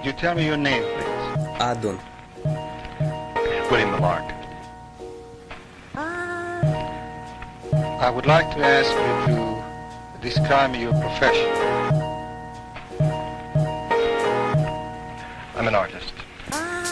Could you tell me your name, please? Adon. William the Mark. I would like to ask you to describe your profession. I'm an artist.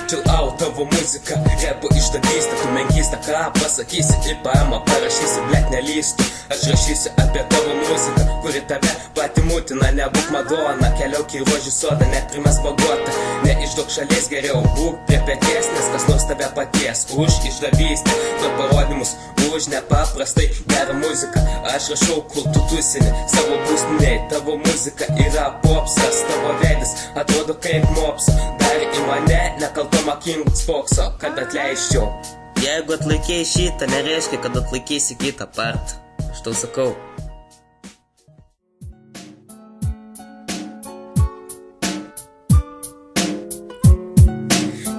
Chill out, tavo muzika, repo išdavystė, tu menkystė, ką pasakysi, į paėmą parašysi, blek nelystų. Aš rašysiu apie tavo muziką, kuri tave pati mutina, nebūk Madonna, keliauk į rožių sodą, neprimes bagotą, neišduok šalies geriau, būk prie peties, nes kas nors tave paties, už išdavystę, duok parodymus, už nepaprastai gerą muziką, aš rašau, kol tu tusini, savo būstinėj, tavo muzika yra popsas, tavo veidas atrodo kaip mopso, dar į mane nekaltom akim spokso, kad atleisčiau. Jeigu atlaikei šitą, nereiškia, kad atlaikysi kitą partą. Aš tau sakau.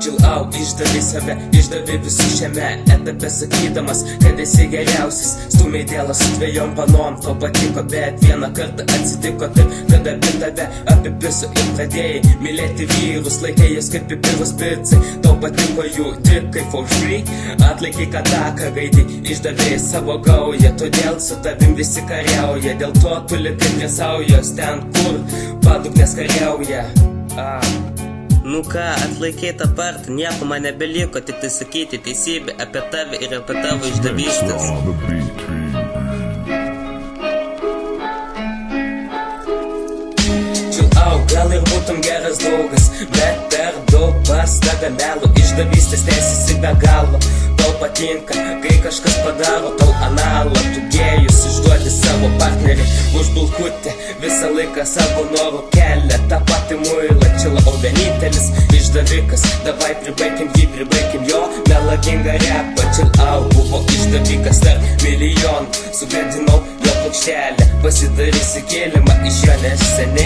Chill out, išdavi save, išdavi visų šiame etape sakydamas, kad esi geriausias. Stumiai dėlą su dviejom panom, to patiko, bet vieną kartą atsitiko taip, kad abi tave apipiso ir pradėjai mylėti vyrus, laikė jas kaip pipirus picai. Tau patiko jų tik kaip for free, atlaikai kataką gaidį, išdavėjai savo gaują, todėl su tavim visi kariauja, dėl to tu likai prie saujos, ten kur padugnės kariauja. Nu ką, atlaikei tą partą, nieko man nebeliko, tik tai sakyti teisybę apie tave ir apie tavo išdavystės. Chill out, gal ir būtum geras draugas, bet per daug pas tave melo, išdavystės tęsiasi be galo. Tau patinka, kai kažkas padaro tau analą, tu gėjus išduodi savo partnerį už bulkutę, visą laiką savo norų kelia, tą patį muilą čilą, o vienintelis išdavikas, davai pribaikim jo, melagingą repą. Chill out, buvo išdavikas tarp milijonų, sugadinau jo plokštelę, pasidarysi kėlimą iš jo, nes seniai